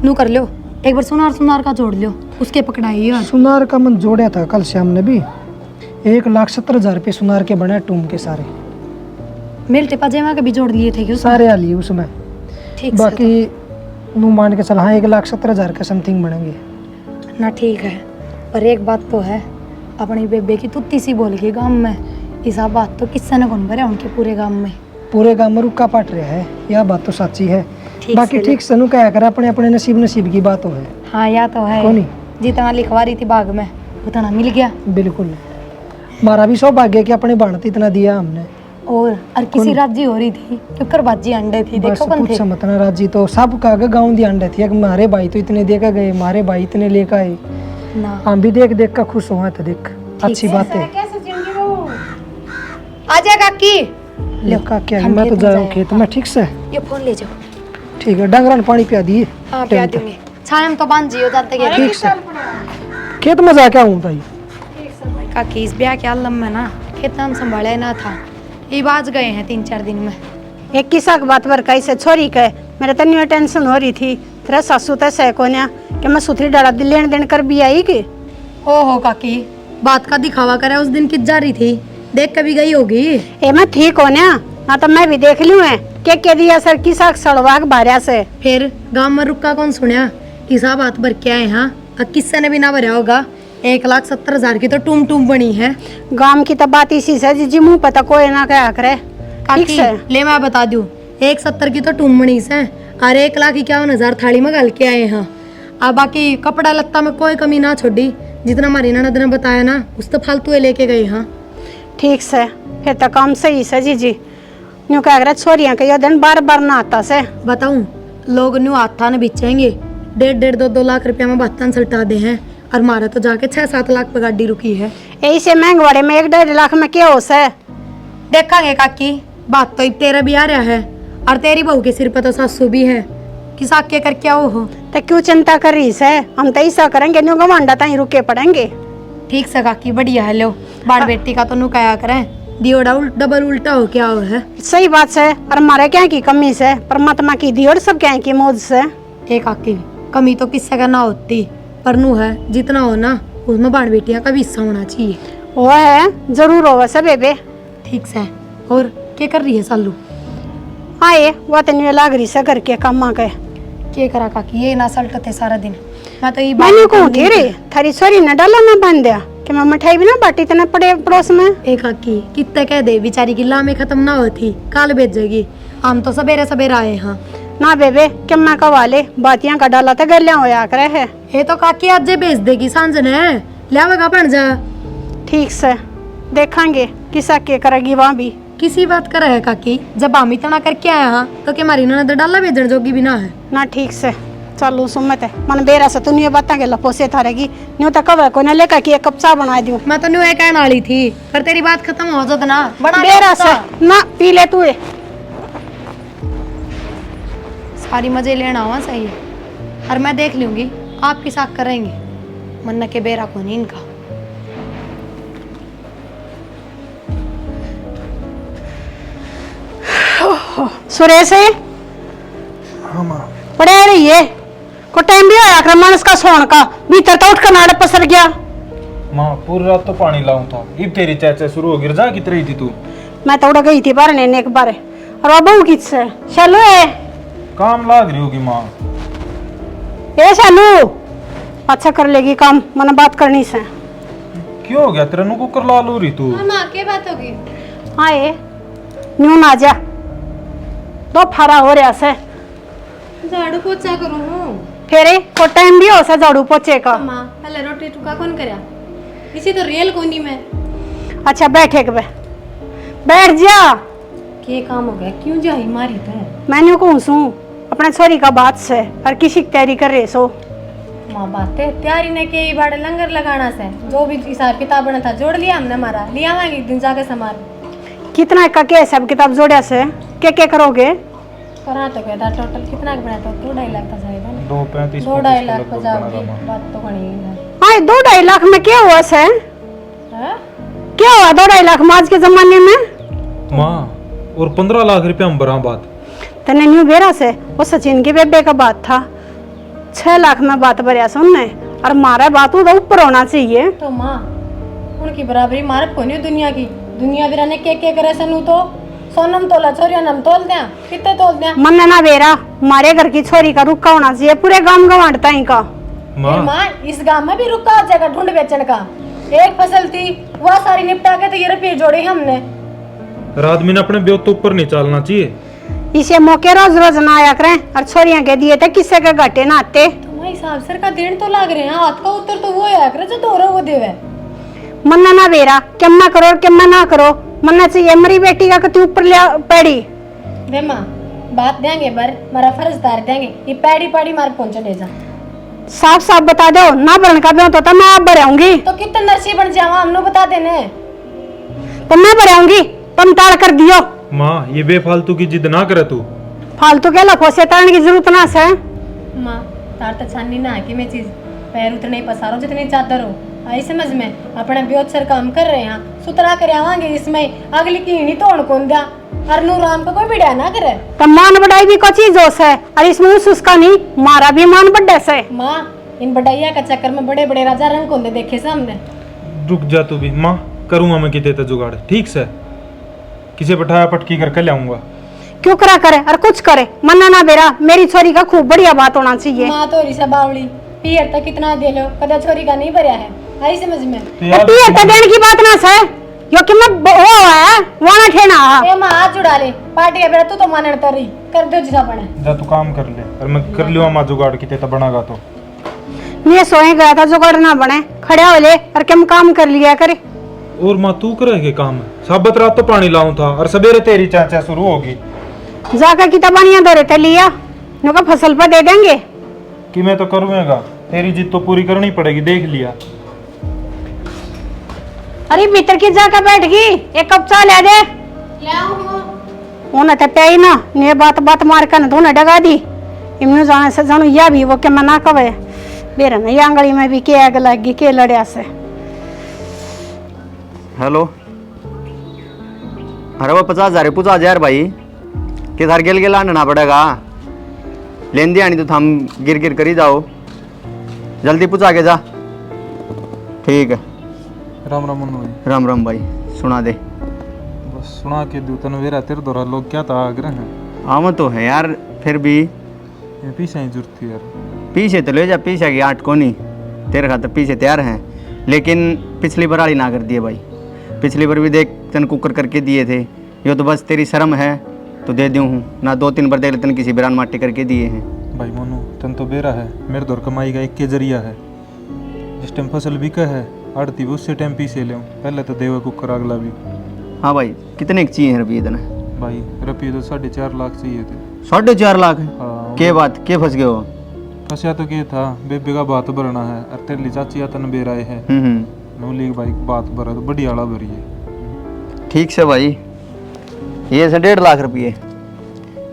नू कर लो, एक बार सुनार का जोड़ लो, उसके पकड़ाई यार। सुनार का मन जोड़ा था कल शाम ने भी, 1,70,000 रुपये सुनार के बने टूम के सारे। मिलते पाजेमा के भी जोड़ लिए थे क्यों? सारे आ लिए उसमें। ठीक बाकी नू मान के चल, हाँ 1,70,000 के समथिंग बनेंगे ना। ठीक है, पर एक बात तो है, अपनी बेबे की तुत्ती सी बोल के गांव में, इस बात तो किससे न कौन भरे उनके पूरे गांव में। पूरे गांव में रुका पाट रहा है, यह बात तो सच्ची है। बाकी से ठीक से नू क्या करे, अपने अपने नसीब की बात हो है। हाँ या तो है, कौन जितना लिखवा रही थी बाग में उतना मिल गया। बिल्कुल, हमारा भी सौभाग्य कि अपने बाण इतना दिया हमने। और किसी राजी हो रही थी क्योंकि बाजी अंडे थी, देखो कौन थे। मत ना राजी तो सब का गाँव दी अंडे थी, हमारे भाई तो इतने देकर गए, हमारे भाई इतने लेकर आए ना। हम भी देख देख कर खुश हुआ था। देख अच्छी बात है। आजा काकी। ले क्या, मैं तो जा रहा हूँ खेत में। ठीक से ये फोन ले जाओ। ठीक है, डंगरा ने पानी पिया दिए। हाँ पिया दूंगी, छाया तो बांध जियो जाते गए। ठीक से खेत में जाके आऊँ भाई। काकी इस ब्याह के आलम में ना खेत में हम संभाले ना था, ये बाज गए हैं 3-4 दिन में। एक किस्सा की बात बर कैसे छोरी के मेरे तन्नी टेंशन हो रही थी, तेरा सासू तो सह को कि मैं सुथरी डाला लेन देन कर भी आई कि। हो काकी, बात का दिखावा करे, उस दिन कित जा रही थी, देख के भी गई होगी। ए मैं ठीक हो ना तो मैं भी देख लूँ है के दिया सर किसा सड़वाक बारिया से। फिर गांव में रुका कौन सुनिया, किसा बात भर के आए। हाँ किससे ने भी ना भरा होगा, 1,70,000 की तो टूम बनी है। गांव की तो बात इसी से जी मुँह पता कोई ना क्या करे। ठीक से ले मैं बता दूं, 1,70,000 की तो टूम बनी से, और 1,51,000 थाली में गाल के आए हैं। अब बाकी कपड़ा लत्ता में कोई कमी ना छोड़ी, जितना हमारी ननद ने बताया ना उस तो फालतू लेके गए। हाँ ठीक से, फिर तो काम सही से जी न्यू कह रहे छोरियां के दिन बार बार ना आता से। बताऊं, लोग न्यू आता न बिचेंगे, 1.5 2 लाख रुपया में बत्तन सल्टा दे हैं, और मारा तो जाके 6-7 लाख पे गाड़ी रुकी है। यही से महंगवाड़े में 1.5 लाख में क्या हो से। देखेंगे काकी, बात तो तेरा भी आ रहा है, और तेरी बहू के सिर पे तो सासू भी है, किस आके कर क्या हो। तो क्यों चिंता कर रही से, हम तो ऐसा करेंगे न्यू गवांडा ताई रुके पड़ेंगे। ठीक से काकी, बढ़िया है। लो बाड़ बेटी का तो नु क्या करें, दियोड़ा डबल उल्टा हो क्या हो है। सही बात से, और हमारे क्या की कमी से, परमात्मा की दी और सब क्या की मौज से। एक काकी, कमी तो किससे का ना होती, पर नु है जितना हो ना उसमें बाड़ बेटिया का भी हिस्सा होना चाहिए। वो है जरूर हो वैसे बेबे। ठीक से, और क्या कर रही है सालू? हाँ ये वो तो लाग रही से करके कमा के। क्या करा काकी, ये ना सल्टते सारा दिन। मैं तो ये मैंने को उठी रे थारी छोरी न डाला ना बांध दिया कि मैं मिठाई भी ना बाटी तना पड़े पड़ोस में। एक काकी कितने कह दे, बेचारी की लामे खत्म ना होती, काल भेजेगी। हम तो सवेरे सवेरे आए हैं ना बेबे, कि मैं कवा ले बातियां का डाला था गलियां होया करे है। ये तो काकी आज भेज देगी सांझ ने, लियावेगा बन जा। ठीक से देखेंगे किसा के करेगी वहाँ भी। किसी बात कर है काकी, जब हम इतना करके आए हैं तो क्या हमारी ननद डाला भेजन जोगी भी ना है ना। ठीक से चलो सुमत है मन बेरा से तू नहीं बता के लपो से थारेगी न्यू तक कवर को ना लेकर कि एक कप चाय बना दूं। मैं तो न्यू एक कहने वाली थी, पर तेरी बात खत्म हो जात ना, बना बेरा से ना पी ले तू। सारी मजे लेना हुआ सही है, और मैं देख लूंगी आपकी साथ करेंगे, मन्ना के बेरा को नहीं इनका। सुरेश हाँ माँ पड़े रही है को टाइम भी आया कर मानस का सोन का भीतर तो उठ कर नाड़ पसर गया। माँ पूरी रात तो पानी लाऊं था, इब तेरी चैचे शुरू हो गिर जा कित रही थी तू। मैं तो उड़ गई थी बारने ने एक बार, और अब बहू किस से चलो है काम लाग रही होगी माँ। ए शालू अच्छा कर लेगी काम, मन बात करनी से। क्यों हो गया तेरे नु को कर ला लो रही तू। माँ क्या बात होगी? हाँ ये न्यू ना जा दो फारा हो रहा से, झाड़ू पोछा करूँ फिर को टाइम भी हो सा झाड़ू पोछे का। माँ पहले रोटी टुका कौन करया, इसी तो रियल कोनी में। अच्छा बैठे के बैठ जा। क्या काम हो गया, क्यों जाई मारी पे? मैंने कहूँ सू अपने छोरी का बात से, और किसी की तैयारी कर रहे सो। माँ बातें तैयारी ने के बाड़े लंगर लगाना से, जो भी हिसाब किताब बना था जोड़ लिया हमने, हमारा लिया आएंगे एक दिन जाके सामान। कितना का क्या सब किताब जोड़ा से क्या करोगे? करा तो कहता टोटल कितना का बना था, 2-2.5 लाख का शायद है ना। 2.35 लाख का जाओगे, बात तो बनी है। हाँ 2-2.5 लाख में क्या हुआ से? क्या हुआ 2-2.5 लाख में आज के जमाने में? माँ और 15 लाख रुपया हम बरा बात तने न्यू बेरा से वो सचिन के बेबे का बात था, 6 लाख में बात भरिया सुनने और मारा बात तो ऊपर होना चाहिए। तो माँ उनकी बराबरी मारत को नहीं दुनिया की। दुनिया बिरा ने के करे सनू तो सोनम तोला छोरिया नम तोल दिया कितने तोल दिया। मन ना बेरा मारे घर की छोरी का रुका होना चाहिए पूरे गांव गवांडता ही का। फिर माँ इस गांव में भी रुका हो जाएगा ढूंढ बेचने का। एक फसल थी वह सारी निपटा के तो ये रुपये जोड़े हमने। आदमी ने अपने ब्योत तो ऊपर नहीं चलना चाहिए। इसे मौके रोज रोज ना आया करें और छोरियां के दिए थे किससे के घाटे ना आते। तुम्हारे हिसाब से का देन तो लाग रहे हैं हाथ का उत्तर तो वो आया करे जो दोरो वो देवे। मन्ना ना बेरा क्या ना करो क्या ना करो मन्ना चाहिए मेरी बेटी का तू ऊपर ले पैड़ी। वे माँ बात देंगे बर मारा फर्ज तार देंगे ये पैड़ी पाड़ी मार पहुंचे ले जा। साफ साफ बता दो ना बरन का ब्यों तो मैं आप भराऊंगी। तो कितने नरसी बन जावा हमने बता देने। तो मैं भराऊंगी तुम टाल कर दियो। माँ ये बेफालतू की जिद ना करे तू। फालतू के लखों से तारने की जरूरत ना है। माँ तार तो छाननी ना है कि मैं चीज पैर उतने ही पसारो जितनी चादर हो। आई समझ में अपना ब्योत सर काम कर रहे हैं सुतरा कर आवांगे इसमें अगली की नहीं तोड़ कौन दिया और नू राम को कोई बिड़ा ना करे। तो मान बढ़ाई भी को चीज जोश है और इसमें उसका नहीं मारा भी मान बढ़े से। माँ इन बढ़ैया का चक्कर में बड़े बड़े राजा रंग कौन दे देखे सामने। रुक जा तू भी माँ करूँगा मैं किते तो जुगाड़ ठीक से किसे बैठाया पटकी करके लाऊंगा। क्यों करा करे और कुछ करे मन्ना ना बेरा मेरी छोरी का खूब बढ़िया बात होना चाहिए। माँ तो रिसा बावली पियर तक कितना दे लो कदा छोरी का नहीं भरया है। आई समझ में पियर तो देने की बात ना है यो कि मैं वो है वाना ठेना। ए माँ हाथ जुड़ा ले पार्टी है बेरा तू तो मानड़ तरी कर दो जिसा बने। जा तू काम कर ले और मैं कर लियो माँ जुगाड़ किते तो बनागा तो। मैं सोए गया था जुगाड़ ना बने खड़े हो ले और क्या काम कर लिया करे। और माँ तू करेगी काम साबत रात तो पानी लाऊं था और सवेरे तेरी चाचा शुरू होगी। जाकर किताबानियां दो रहे लिया नो का फसल पर दे देंगे कि मैं तो करूँगा तेरी जिद तो पूरी करनी पड़ेगी देख लिया। अरे भीतर की जाकर बैठ गई एक कप चाय ले दे। उन्हें तो पे ही ना ने बात बात मार कर दोनों डगा दी इमनु जाने से जानू या भी वो क्या मना कवे बेरा नहीं आंगली में भी के आग लगी के लड़िया से। हेलो अरे वो 50,000 पूछा यार भाई कि थार गेल गेला आना पड़ेगा लेन दिया नहीं तो हम गिर गिर कर ही जाओ जल्दी पूछा के जा। ठीक है राम राम मनु भाई। राम राम भाई सुना दे। बस सुना के दू तन वेरा तेरे दोरा लोग क्या था आग्रह है। आम तो है यार फिर भी ये पीछे ही जरूरत थी यार। पीछे तो ले जा पीछे की 8 कोनी तेरे खातर पीछे तैयार हैं लेकिन पिछली बार आड़ी ना कर दिए भाई। पिछली बार भी देख तन कुकर करके दिए थे यो तो बस तेरी शर्म है तो दे दूँ हूँ ना 2-3 बार देख ले तन किसी बिरान माटी करके दिए हैं। भाई मोनू तन तो बेरा है मेरे दौर कमाई का एक के जरिया है। जिस टाइम फसल बिका है आड़ती भी उससे टाइम पीछे ले पहले तो देवे कुकर अगला भी। हाँ भाई कितने की चाहिए रुपये इतना? भाई रुपये तो 4.5 लाख चाहिए थे। 4.5 लाख? हाँ के बात के फंस गए हो? फंसा तो क्या था बेबे का बात भरना है और तेरी चाची तन बेराए है नौली भाई बात भरा तो बड़ी आला भरी है। ठीक से भाई ये से 1.5 लाख रुपये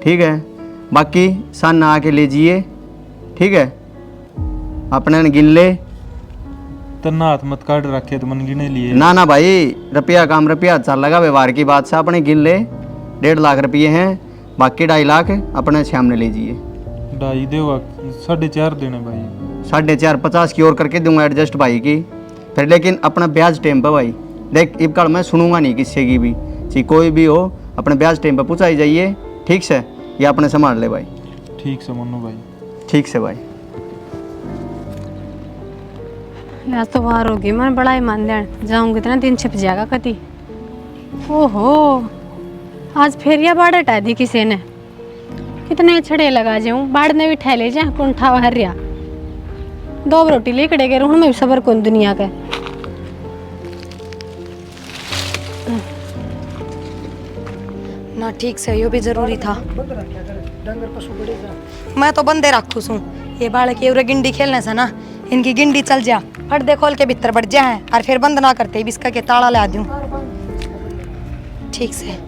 ठीक है बाकी सन आके ले जाइए ठीक है अपने ने गिन ले तना हाथ मत काट रखे तो मन गिने लिए ना भाई रुपया काम रुपया चल लगा व्यवहार की बात से अपने गिन ले 1.5 लाख रुपये हैं बाकी 2.5 लाख अपने सामने ले जाइए। 2.5 देगा 4.5 देने भाई 4.5 50 की और करके दूंगा एडजस्ट भाई की फिर लेकिन अपना ब्याज टाइम पर भाई देख इब कल मैं सुनूंगा नहीं किसी की भी ची कोई भी हो अपने ब्याज टाइम पर पूछाई जाइए ठीक से ये अपने संभाल ले भाई। ठीक से मनु भाई। ठीक से भाई। आज तो बाहर होगी मैं बड़ा ही मान लें जाऊंगी इतना दिन छिप जाएगा कति। ओहो आज फिर यह बाढ़ हटा दी किसी ने कितने छड़े लगा जाऊं बाढ़ ने भी ठहले जा कौन ठावा हरिया 2 रोटी लेकड़े के रूह में भी सबर कौन दुनिया का। ना ठीक से यो भी जरूरी था। मैं तो बंदे रखू सूं ये बालक ये गिंडी खेलने से ना इनकी गिंडी चल जा पर्दे खोल के भीतर बढ़ जाए और फिर बंद ना करते बिस्का के ताला ला दूं ठीक से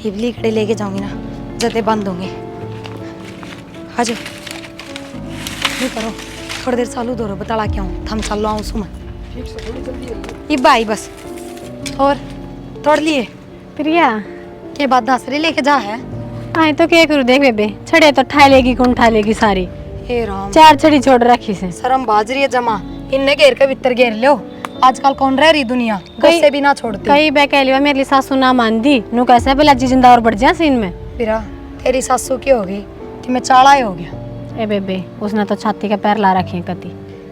इबली कड़े लेके जाऊंगी ना जते बंद होंगे। हाजो नहीं करो थोड़ी देर चालू दो बताला क्या हूँ थम चल आऊँ सुमा इब आई बस और तोड़ लिए प्रिया के बाद दासरी लेके जा है। आए तो क्या करूँ देख बेबे छड़े तो ठा लेगी कौन ठा लेगी सारी हे राम, 4 छड़ी छोड़ रखी से। शर्म बाजरी है जमा, इनने घेर के भीतर घेर लो। आजकल कौन रह रही दुनिया, कई- से भी ना छोड़ती। कई बेकैलिया मेरी सासू ना मान दी, नु कैसे भला जी जिंदा और बढ़ जा सीन में। फिरा तेरी सासू की होगी कि मैं चाला ही हो गया। ए बेबे, उसने तो छाती का पैर ला रखे हैं कति।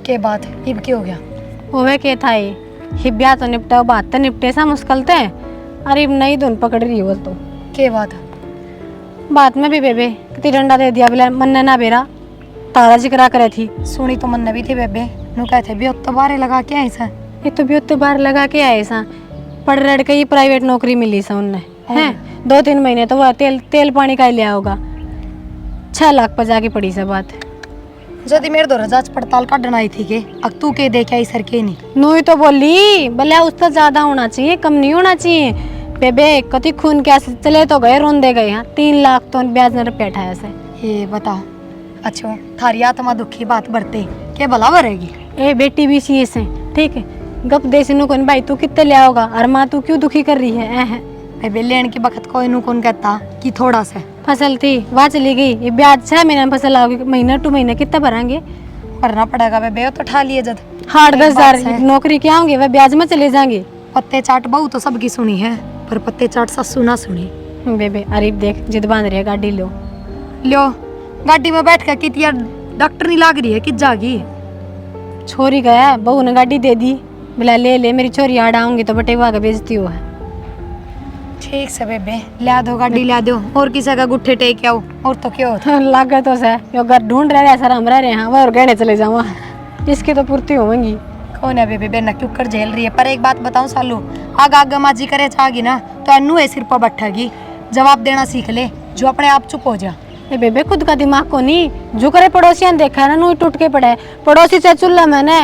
के बात इब की हो गया? ओवे के था ये, हिब्या तो निपटा, बात तो निपटे सा मुश्किल थे। अरे अब नई धुन पकड़ रही हो तो। के बात? बात में भी बेबे कितनी डंडा दे दिया बोले मन ना बेरा तारा जिक्रा करे थी। सुनी तो मन भी थी बेबे, नु कहते भी तो बारे लगा के आई सा। ये तो भी उत्ते बाहर लगा के आए सा, पढ़ रड़ के ये प्राइवेट नौकरी मिली सा उनने हैं। 2-3 महीने तो वह तेल पानी का ही लिया होगा। 6 लाख पर जाके पड़ी से बात। जदी मेरे दो जांच पड़ताल काटना आई थी के अब तू के देखे आई सर के नहीं। नू ही तो बोली भले उससे ज्यादा होना चाहिए, कम नहीं होना चाहिए। बेबे कति खून कैसे चले तो गए, रोंदे गए। यहाँ 3 लाख तो ब्याज ने बैठा है ऐसे। ये बताओ, अच्छा थारी आत्मा दुखी बात बढ़ते के भला भरेगी? ए बेटी भी सी से ठीक है, गप देसी नु कौन भाई तू कितने ले आओगा और माँ तू क्यों दुखी कर रही है? बेबे लेन की बखत कोई नु कौन कहता कि थोड़ा सा फसल थी वहाँ चली गई, ये ब्याज 6 महीने में फसल आओगी, महीना टू महीने कितना भरांगे? भरना पड़ेगा बेबे, वो तो ठा लिए जद 8-10 हज़ार नौकरी क्या होंगे वह ब्याज में चले जाएंगे। पत्ते चाट बहु तो सबकी सुनी है, पर पत्ते चाट ससु ना सुनी। बेबे अरे देख जिद बांध रही है, गाड़ी लो लो गाड़ी में बैठ के कितिया डॉक्टर नहीं लाग रही है कि जागी। छोरी गया बहू ने गाड़ी दे दी, बोला ले ले मेरी छोरी आड़ आऊंगी तो बटेवा का बेचती हो है। ठीक से बेबे ला दो गाड़ी ला दो, और किसी का गुट्ठे टेक आओ और तो क्या होता। लागे तो से यो घर ढूंढ रहे सर हम रह रहे हैं वह और गहने चले जाऊँ, इसकी तो पूर्ति होंगी। कौन है बेबे बेना क्यों कर झेल रही है? पर एक बात बताऊं सालू, आग आग माजी करे चाहगी ना तो अनु है सिर पर बैठेगी। जवाब देना सीख ले, जो अपने आप चुप हो जा। ये बेबे खुद का दिमाग को नहीं, जो करे पड़ोसियां देखा है ना नू टूट के पड़े। पड़ोसी से चूल्हा मैंने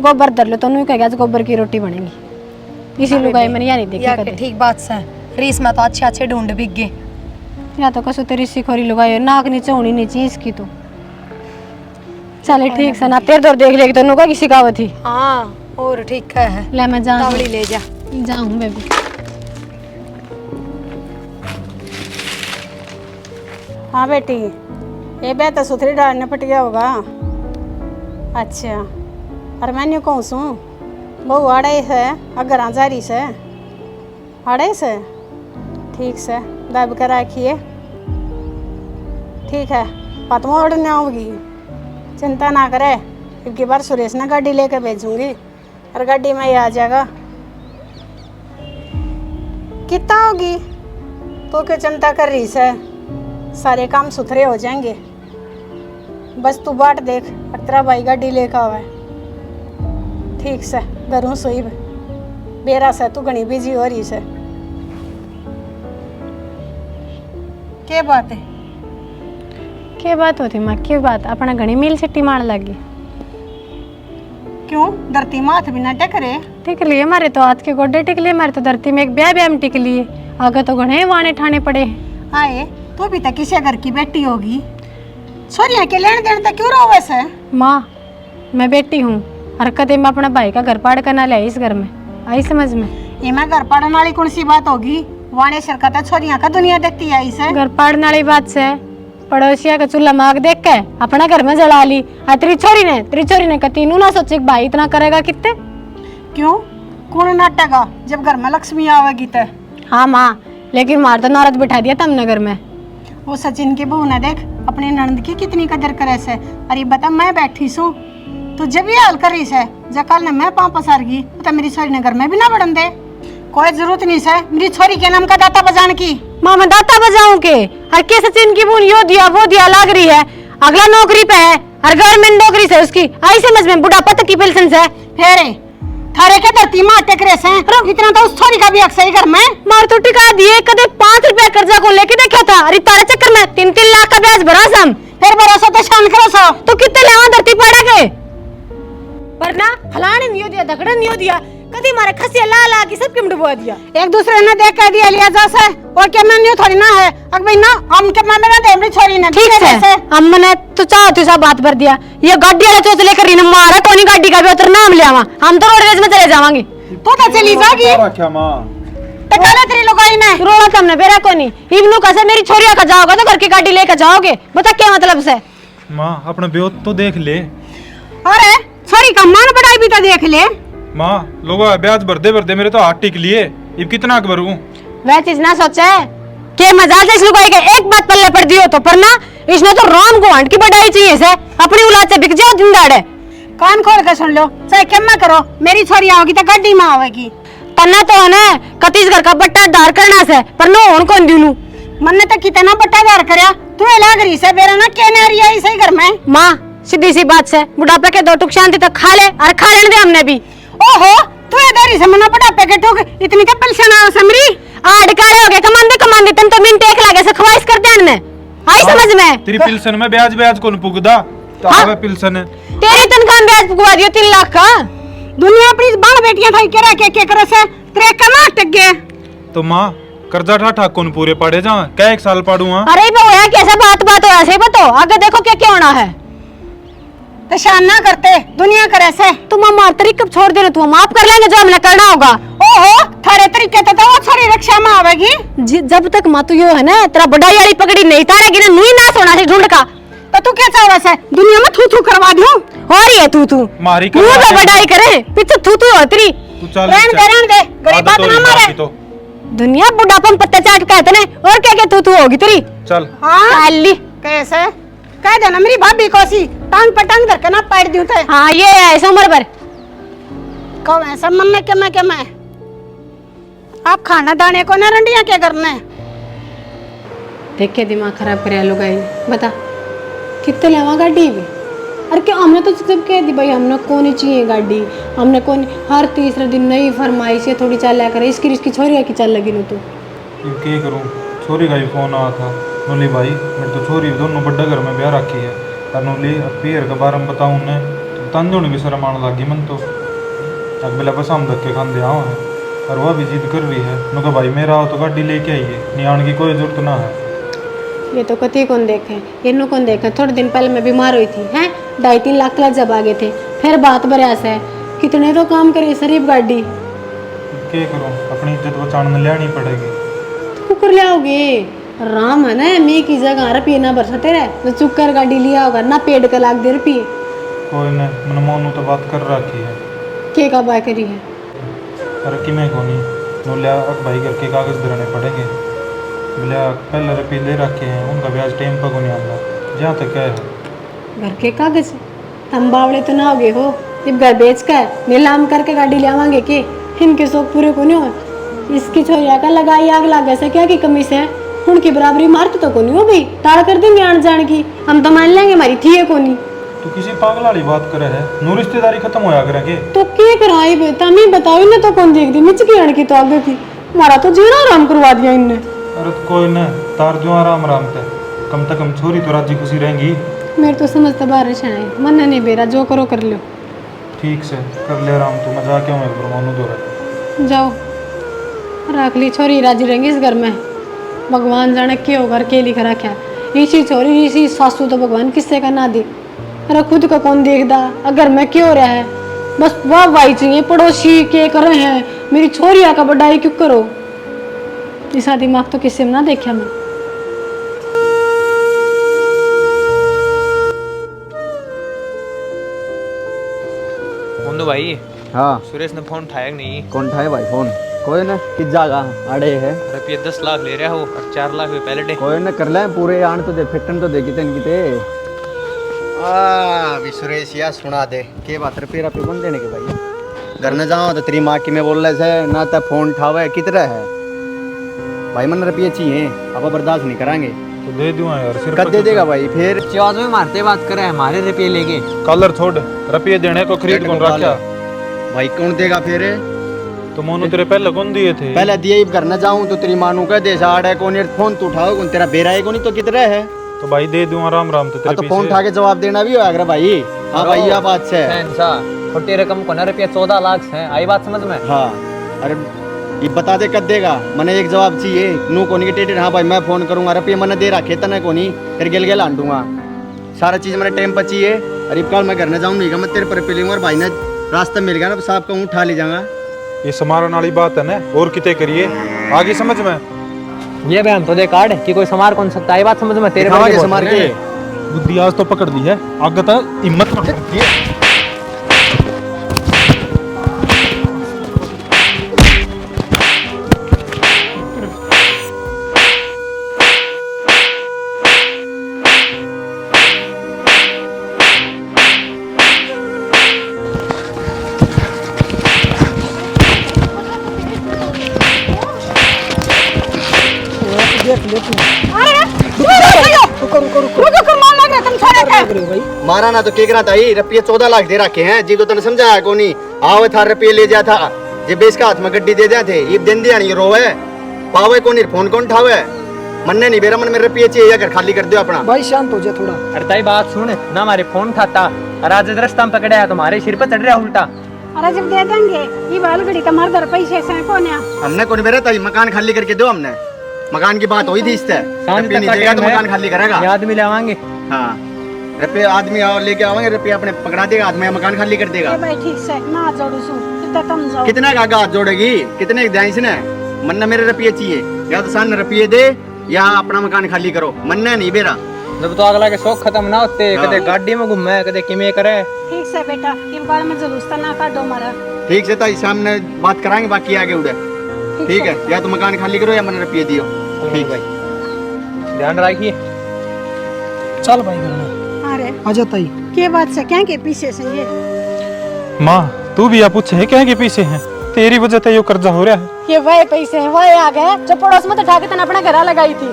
गोबर धर लो तो नू कह गोबर की रोटी बनेगी। इसी लुगाई मैंने यार नहीं देखी कदे। ठीक बात से रीस में तो अच्छे अच्छे ढूंढ बिक गए। या तो कसो तेरी सिखोरी लुगाई नाक नीचे होनी नहीं चाहिए इसकी तो। चले ठीक से ना तेरे दौर देख लेगी तो नू का किसी का थी। हाँ और ठीक है, ले मैं जा तावड़ी ले जा। जाऊँ बेबी। हाँ बेटी, ये बे तो सुथरी डालने पट गया होगा। अच्छा, और मैं न्यू कहूँ सू बहु आड़े से अगर आजारी से आड़े से ठीक से दब कर रखिए। ठीक है, पतमा उड़ने आऊँगी, चिंता ना करे। क्योंकि बार सुरेश ने गाड़ी लेकर भेजूंगी और गाड़ी में ही आ जाएगा। कितना होगी तो क्यों चिंता कर रही से, सारे काम सुथरे हो जाएंगे। बस तू बाट देख और तेरा भाई गाड़ी लेकर आवे। ठीक से घरों सोई बेरा से तू घनी बिजी हो रही से। क्या बात है? क्या बात होती माँ, क्या बात? अपना घनी मील सिट्टी मार लगी। क्यों धरती माथ बिना टकरे? टिक लिए मारे तो हाथ के गोडे टिक लिए, मारे तो धरती में एक ब्याह में टिक लिए। आगे तो घने वाने ठाने पड़े। आए तू भी तो किसी घर की बेटी होगी, छोरिया के लेन देन तक क्यों रोवे से? माँ मैं बेटी हूँ, हरकत में अपना भाई का घर पाड़ करना ले इस घर में आई समझ में। ये मैं घर पढ़ने वाली कौन सी बात होगी? वाणे सरकता छोरिया का दुनिया देखती आई से। घर पाड़ने वाली बात से पड़ोसिया का चूल्हा माग देख के अपना घर में जला ली। तेरी छोरी ने कती नू ना सोचे भाई इतना करेगा कितने। क्यों कौन नाटेगा जब घर में लक्ष्मी आवेगी तो? हाँ माँ, लेकिन मार तो नौरत बिठा दिया तुमने घर में। वो सचिन की बहू ने देख अपने ननद की कितनी कदर करे से। अरे बता मैं बैठी सू तो जब ये हाल कर रही से, जब कल ने मैं पाँव पसार गई तो मेरी छोरी ने घर में भी ना बढ़न दे। कोई जरूरत नहीं से मेरी छोरी के नाम का दाता बजान की। माँ मैं दाता बजाऊं के? हर के सचिन की बून यो दिया वो दिया लाग रही है, अगला नौकरी पे है और गवर्नमेंट नौकरी से उसकी आई समझ में, बुढ़ापा तक की पेंशन से। फेरे थारे के धरती माँ टेकरे से इतना तो उस छोरी का भी हक सही घर में। मार तो टिका दिए, कदे 5 रुपया कर्जा को लेके देखा था। अरे तारे चक्कर में 3-3 लाख का ब्याज भरा सम। फिर भरोसा तो शान करो सो तो कितने लेवा धरती पड़ा के वरना फलाने नहीं दिया, धकड़े नहीं दिया, कदी मारे खसिया ला ला की सब किम डुबा दिया। एक दूसरे ने देख कर दिया लिया जैसे और क्या मैं न्यू थोड़ी ना है। अब भाई ना हम के मैं ना दे मेरी छोरी ने ठीक है हमने तो चाहती सब बात भर दिया। ये गाड़ी वाला चोच लेकर रीना मारा कोनी गाड़ी का भी उतर नाम ले आवा, हम तो रोडवेज में चले जावांगे। तू तो चली जागी क्या माँ टकाले तेरी लोगाई ने रोला तुमने बेरा कोनी इब्नू कैसे मेरी छोरिया का जाओगे तो घर की गाड़ी लेकर जाओगे, बता क्या मतलब से? माँ अपना ब्योत तो देख ले। अरे छोरी का मान बढ़ाई भी तो देख ले। माँ लोग ब्याज भरते भरते मेरे तो हाथ टिक लिए, अब कितना भरूं? वह चीज ना सोचे के मजाल से इस लुगाई के एक बात पल्ले पड़ दियो तो, पर ना इसने तो राम को हंट की बढ़ाई चाहिए से, अपनी औलाद से बिक जाओ दिन दाड़े। कान खोल के सुन लो, चाहे क्या करो, मेरी छोरी आओगी तो गड्डी में आवेगी। तन्ना तो है ना कतीस घर का बट्टा दार करना से, पर नो उन कौन दिनू मन्ने तो कितना बट्टा दार करया, तू लाग रही से बेरा ना कहने आ रही है इसे घर में। माँ सीधी सी बात से बुढ़ापे के 2 टुक शांति तक खा ले और खा लेने दे हमने भी। ओहो तू इधर से मना बुढ़ापे के ठोक इतनी तो पेंशन आ समरी आड़ कारे हो गए कमांदे तुम तो मिनट एक लागे से ख्वाहिश करते हैं ने आई समझ में। तेरी पिल्सन में ब्याज ब्याज कौन पुगदा? तो हाँ? आवे पिल्सन है। तेरी तनख्वाह में ब्याज पुगवा दियो 3 लाख का। दुनिया अपनी बाण बेटियां था के रखे के करे से तेरे कमा टक गए। तो माँ कर्जा ठाठा कौन पूरे पड़े जा? क्या 1 साल पड़ू? हाँ अरे बे होया कैसे बात हो ऐसे बताओ, आगे देखो क्या क्या होना है। तो शान ना करते दुनिया करे से। तुम हमार तरीके कब छोड़ दे रहे, तुम माफ कर लेंगे जो हमने करना होगा। ओहो थारे तरीके तो वो छोरी रक्षा में आवेगी। जब तक मातू यो है ना तेरा बड़ाई वाली पकड़ी नहीं तारेगी ना नुई ना सोना से ढूंढ का। तो तू क्या चाहे से दुनिया में थू थू करवा दूं? हो रही है तू मारी मुंह पे बड़ाई करे पीछे थू हो तेरी। तू चल रहन दे गरीब बात ना मारे। तो दुनिया बुढ़ापन पत्ते चाट कहते ने और क्या क्या तू होगी तेरी। चल हाँ अल्ली कैसे कह देना मेरी भाभी को सी टांग पटांग धर के ना पैर दूं थे। हाँ ये है ऐसा उम्र पर कब ऐसा मन में के मैं आप खाना दाने को ना रंडियां क्या करने। देख के दिमाग खराब करे लोग बता कितने लेवा गाड़ी भी। अरे क्या हमने तो जब कह दी भाई हमने कौन ही चाहिए गाड़ी, हमने कौन हर तीसरे दिन नई फरमाइश है थोड़ी चल करे इसकी छोरी की चल लगी नु तू क्या करूं? छोरी का ही फोन आया था, नोली भाई मेरे तो छोरी दोनों बड़ा घर में ब्याह रखी है और नोली अब पीर के बारे में बताऊं ने तो तंजोड़ भी शर्म आने लगी मन तो अगला बस हम धक्के खाते आओ है और वह भी जिद कर रही है। नुका भाई मेरा हो तो गाड़ी लेके आइए, नहीं आने की कोई जरूरत ना है। ये तो कति कौन देखे इन्हों कौन देखे। थोड़े दिन पहले मैं बीमार हुई थी हैं 2.5-3 लाख तक जब आ गए थे, फिर बात बरस है कितने तो काम करे शरीफ गाड़ी। क्या करूं? अपनी इज्जत बचाने लेनी पड़ेगी। तू कर ले आओगे राम है ना मैं की जगह रुपये ना बरसा तेरे तो चुप कर गाड़ी लिया होगा ना पेड़ का लाख दे रुपये। कोई न मन मोनू तो बात कर रखी है के का बात करी है। अरे कि मैं कोनी नोलिया भाई घर के कागज धरने पड़ेंगे। बोलिया पहले रुपये ले रखे हैं उनका ब्याज टाइम पर को नहीं आता जहाँ तक क्या है। घर के कागज हम बावड़े तो ना हो गए हो जब घर बेच कर नीलाम करके गाड़ी ले आवांगे के इनके शौक पूरे को नहीं हो। इसकी छोरिया का लगाई आग लागे से क्या की कमी से उनकी बराबरी मारते तो को नहीं हो भाई ताड़ कर देंगे आन जान की हम तो मान लेंगे हमारी थी को नहीं। तू किसी पागल वाली बात करे है नू रिश्तेदारी खत्म होया करेंगे तो क्या कराई बेटा मैं बताओ ना तो कौन देख दी मिच की आने की तो आगे की हमारा तो जीना आराम करवा दिया इनने। अरे तो कोई न तार जो आराम आराम ते कम से कम छोरी तो राजी खुशी रहेंगी। मेरे तो समझता बारिश है मन नहीं बेरा जो करो कर लो। ठीक से कर ले आराम तू मैं जाके हूँ एक मोनू दो जाओ रख ली छोरी राजी रहेंगी इस घर में। भगवान जाने क्यों घर के लिख रखा इसी छोरी इसी सासू तो भगवान किससे का ना दे। अरे खुद का कौन देखदा अगर मैं क्यों रहा है बस वाह भाई चाहिए पड़ोसी के कर रहे हैं मेरी छोरिया का बड़ाई क्यों करो। ऐसा दिमाग तो किसी में ना देखा मैं। मोनू भाई हाँ सुरेश ने फोन उठाया कि नहीं? कौन उठाए भाई फोन? कोई न किस जागा अड़े है रुपये 10 लाख ले रहा हो और 4 लाख रुपये पहले डे। कोई न कर ले पूरे आन तो दे फिटन तो दे किते न किते सुरेश या सुना दे के बात रुपये रुपये कौन देने के भाई घर न जाओ तो तेरी माँ की मैं बोल रहे से ना तो फोन उठावे कितना है भाई मन रुपये चाहिए अब बर्दाश्त नहीं करांगे तो दे दूँ यार सिर कब दे देगा भाई फिर चौथ में मारते बात करे हमारे रुपये लेके कलर छोड़ रुपये देने को खरीद कौन रखा भाई कौन देगा फिर तो मोनू तेरे पहले कौन दिए थे? पहले दिए ही घर न जाऊं तो तेरी मानू कह दे साड़ है कौन फोन तो उठाओ कौन तेरा बेरा है कौन तो कितना है तो भाई दे दूँ आराम आराम तो तेरे तो फोन उठा के जवाब देना भी होगा भाई। हाँ भाई यह बात से छोटी रकम को ना रुपया 14 लाख है आई बात समझ में। हाँ अरे ये बता दे कब देगा मैंने एक जवाब चाहिए नू कोनी के टेटेड। हाँ भाई मैं फोन करूंगा रुपये मैंने दे रखे तना कोनी फिर गेल गेल आंटूंगा सारा चीज मैंने टाइम पर चाहिए। अरे कल मैं घर न जाऊँ नहीं मैं तेरे पर पे लूंगा भाई ने रास्ता मिल गया ना साहब का उठा ले जाऊंगा। ये समारन वाली बात है ना और किते करिए आगे समझ में ये बहन तो दे कार्ड कि कोई समार कौन सकता है बात समझ में तेरे दिखावा के समार के बुद्धि आज तो पकड़ ली है, आगे तक हिम्मत मत करती है। देख ले तू। भाई मारा ना तो केकरा था ही रुपये 14 लाख दे रखे हैं जी, को तने समझाया को नहीं। आवे था रुपये ले जा था, जे बेच का हाथ में गड्डी दे दिया थे, ये दिन दिया नहीं रोवे पावे को नहीं, फोन कौन उठावे मन्ने नहीं बेरा मन में रुपये चाहिए, अगर खाली कर दो अपना। भाई शांत हो जा थोड़ा। अरे ताई बात सुन ना, हमारे फोन उठाता और आज रास्ता में पकड़ा है तुम्हारे सिर पर चढ़ रहा उल्टा। अरे जब दे देंगे ये बाल घड़ी तुम्हारे घर पैसे से कौन है? हमने कौन बेरा था, मकान खाली करके दो, हमने मकान की बात हुई थी इससे। सांझ रुपये नहीं तक का देगा तो टाइम है, मकान खाली करेगा। ये आदमी लावांगे। हाँ रुपये आदमी और लेके आवेंगे, रुपये अपने पकड़ा देगा हाथ में, मकान खाली कर देगा। ए भाई ठीक से ना जोड़ू सु कितना तुम जाओ। कितने का हाथ जोड़ेगी, कितने ध्यान से मन्ना मेरे रुपये चाहिए, या तो सान रुपये दे या अपना मकान खाली करो, मन्ना नहीं बेरा। जब तो अगला के शौक खत्म ना होते, कदे गाड़ी में घूमे कदे किमे करे। ठीक से बेटा ये बाल में जुलूस ना काटो मारा। ठीक से ताई सामने बात कराएंगे, बाकी आगे उड़े। ठीक है, या तो मकान खाली करो या मैंने रुपये दियो। ठीक भाई ध्यान रखिए। चल भाई घर में अरे आ जाता ही। के बात से क्या के पीछे से ये? माँ तू भी आप पूछे है क्या के पीछे है, तेरी वजह से यो कर्जा हो रहा है। ये वही पैसे हैं, वही आ गए जो पड़ोस में तो ठाके तने अपना घर लगाई थी।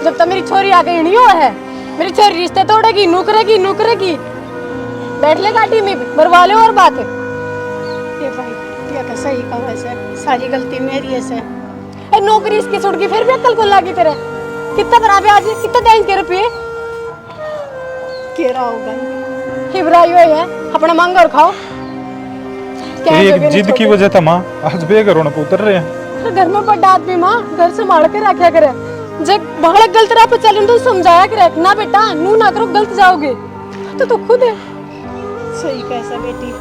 जब तक मेरी छोरी आ गई नहीं हुआ है, मेरी छोरी रिश्ते तोड़ेगी, नौकरेगी नौकरेगी, बैठ ले गाड़ी में मरवा ले और बात। ये भाई ये तो सही कहा वैसे, सारी गलती मेरी है से। ए नौकरी इसकी छुट गई, फिर भी अक्ल को लागी तेरे। कितना बना ब्याज, कितना देंगे के रुपये? केरा होगा हिबराई हुई है, अपना मांगो और खाओ। क्या एक जगह जिद नहीं की छोड़े। वजह था माँ, आज बेघर होने को उतर रहे हैं। तो घर में बड़ा आदमी माँ घर संभाल के रखा करे, जब बड़ा गलत राह पे चले तो समझाया करे ना बेटा, नू ना करो गलत जाओगे। तो खुद है सही कैसा बेटी,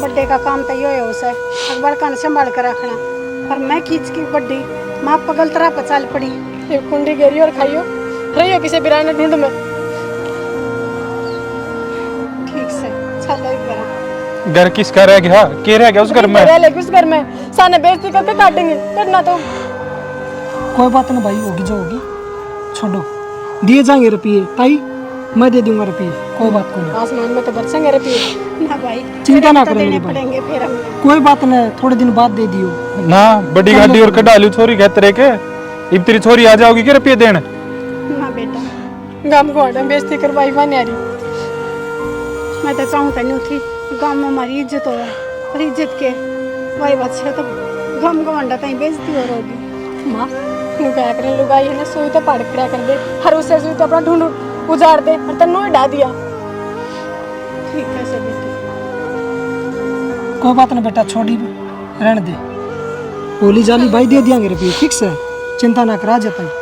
बड्डे का काम तो यो है उसे अकबर का संभाल कर रखना, पर मैं खींच की बड्डी माँ पगल तरह पर चल पड़ी। एक कुंडी घेरी और खाइयो, रहियो किसी बिराने ढूंढ में। ठीक से चल एक बार घर किसका रह गया, के रह गया उस घर में? रह लेगी उस घर में, साने बेइज्जती करके काटेंगे, करना तो। कोई बात नहीं भाई, होगी जो होगी, छोड़ो, दिए जाएंगे रुपये ताई, मैं दे दूंगा रुपये, कोई बात नहीं। आसमान में तो बरसेंगे रुपये। ना भाई चिंता ना तो करो देने मेरी भाई। पड़ेंगे फिर हमें। कोई बात नहीं, थोड़े दिन बाद दे दियो। ना बड़ी गाड़ी और कटा ली छोरी कहते रहे के, अब तेरी छोरी आ जाओगी कि रुपये देने? ना बेटा गम को हटा बेइज्जती करवाई बा न्यारी। मैं तो चाहूँ तो नहीं थी गाँव में हमारी इज्जत हो, और इज्जत के वही बात से तो गम गवंडा कहीं बेइज्जती हो रही। माँ नु क्या करे, लुगाई है ना सुई तो पाड़ खड़ा कर दे, हर उसे सुई तो अपना ढूंढ उजाड़ दे, और तन्नो ही डा दिया। ठीक है से बेटी, कोई बात नहीं बेटा, छोड़ी रहने दे, बोली जाली भाई दे दियांगे रुपये, ठीक से चिंता ना करा जाता है।